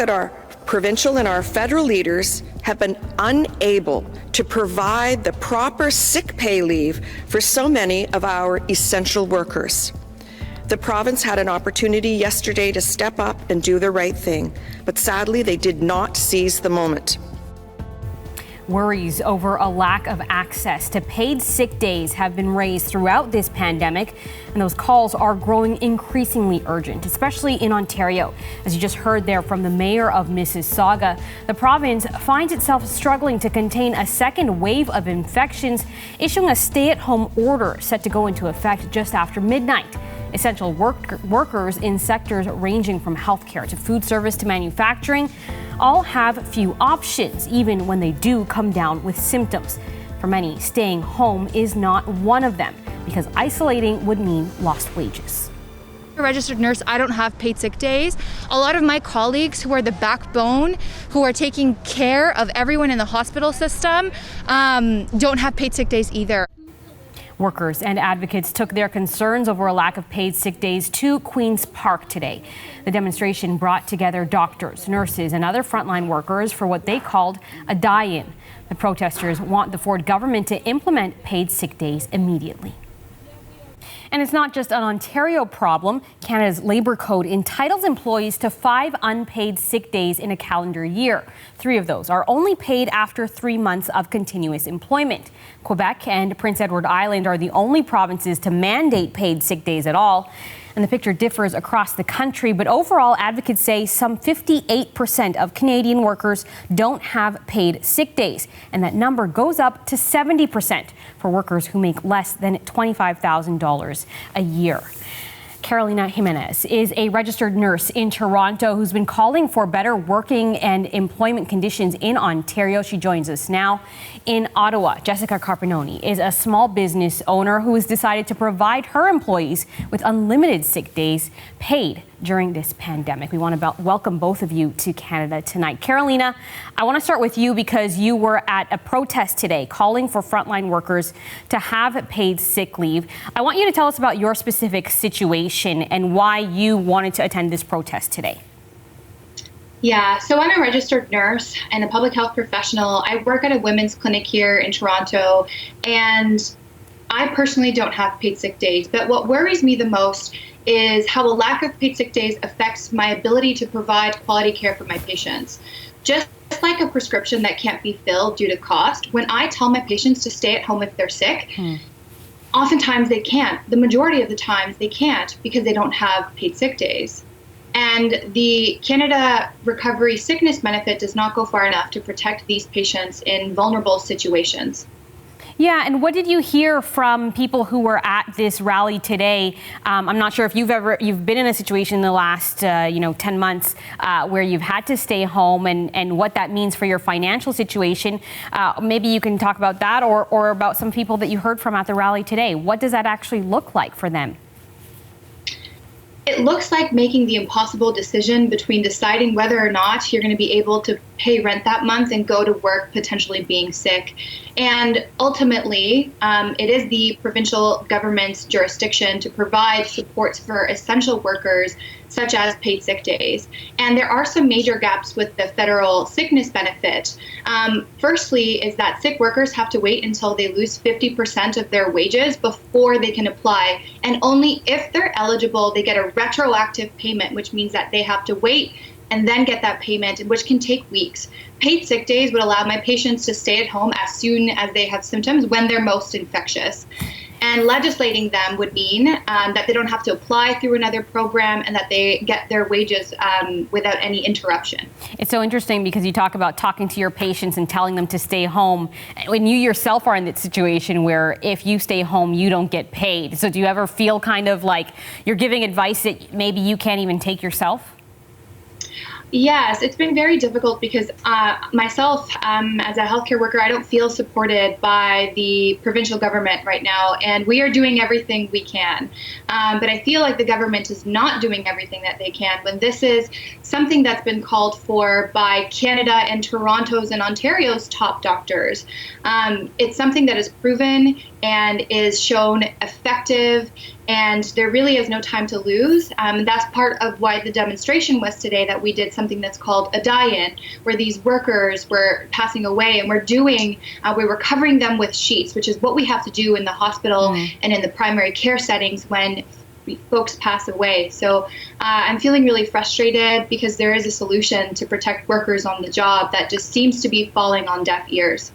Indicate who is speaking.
Speaker 1: that our provincial and our federal leaders have been unable to provide the proper sick pay leave for so many of our essential workers. The province had an opportunity yesterday to step up and do the right thing, but sadly they did not seize the moment.
Speaker 2: Worries over a lack of access to paid sick days have been raised throughout this pandemic, and those calls are growing increasingly urgent, especially in Ontario. As you just heard there from the mayor of Mississauga, the province finds itself struggling to contain a second wave of infections, issuing a stay-at-home order set to go into effect just after midnight. Essential workers in sectors ranging from healthcare to food service to manufacturing all have few options, even when they do come down with symptoms. For many, staying home is not one of them, because isolating would mean lost wages.
Speaker 3: A registered nurse, I don't have paid sick days. A lot of my colleagues who are the backbone, who are taking care of everyone in the hospital system, don't have paid sick days either.
Speaker 2: Workers and advocates took their concerns over a lack of paid sick days to Queen's Park today. The demonstration brought together doctors, nurses, and other frontline workers for what they called a die-in. The protesters want the Ford government to implement paid sick days immediately. And it's not just an Ontario problem. Canada's Labour Code entitles employees to 5 unpaid sick days in a calendar year. 3 of those are only paid after 3 months of continuous employment. Quebec and Prince Edward Island are the only provinces to mandate paid sick days at all. And the picture differs across the country, but overall, advocates say some 58% of Canadian workers don't have paid sick days, and that number goes up to 70% for workers who make less than $25,000 a year. Carolina Jimenez is a registered nurse in Toronto who's been calling for better working and employment conditions in Ontario. She joins us now. In Ottawa, Jessica Carpinoni is a small business owner who has decided to provide her employees with unlimited sick days paid during this pandemic. We want to welcome both of you to Canada tonight. Carolina, I want to start with you because you were at a protest today calling for frontline workers to have paid sick leave. I want you to tell us about your specific situation and why you wanted to attend this protest today.
Speaker 4: Yeah, so I'm a registered nurse and a public health professional. I work at a women's clinic here in Toronto, and I personally don't have paid sick days. But what worries me the most is how a lack of paid sick days affects my ability to provide quality care for my patients. Just like a prescription that can't be filled due to cost, when I tell my patients to stay at home if they're sick, oftentimes they can't. The majority of the times they can't because they don't have paid sick days. And the Canada Recovery Sickness Benefit does not go far enough to protect these patients in vulnerable situations.
Speaker 2: Yeah, and what did you hear from people who were at this rally today? I'm not sure if you've been in a situation in the last 10 months where you've had to stay home and what that means for your financial situation. Maybe you can talk about that or about some people that you heard from at the rally today. What does that actually look like for them?
Speaker 4: It looks like making the impossible decision between deciding whether or not you're going to be able to pay rent that month and go to work potentially being sick. And ultimately, it is the provincial government's jurisdiction to provide supports for essential workers, such as paid sick days. And there are some major gaps with the federal sickness benefit. Firstly, is that sick workers have to wait until they lose 50% of their wages before they can apply. And only if they're eligible, they get a retroactive payment, which means that they have to wait and then get that payment, which can take weeks. Paid sick days would allow my patients to stay at home as soon as they have symptoms when they're most infectious. And legislating them would mean that they don't have to apply through another program and that they get their wages without any interruption.
Speaker 2: It's so interesting because you talk about talking to your patients and telling them to stay home when you yourself are in that situation where if you stay home, you don't get paid. So do you ever feel kind of like you're giving advice that maybe you can't even take yourself?
Speaker 4: Yes, it's been very difficult because myself, as a healthcare worker, I don't feel supported by the provincial government right now, and we are doing everything we can. But I feel like the government is not doing everything that they can when this is something that's been called for by Canada and Toronto's and Ontario's top doctors. It's something that is proven and is shown effective And there really is no time to lose. That's part of why the demonstration was today, that we did something that's called a die-in, where these workers were passing away, and we were covering them with sheets, which is what we have to do in the hospital and in the primary care settings when folks pass away. So I'm feeling really frustrated because there is a solution to protect workers on the job that just seems to be falling on deaf ears.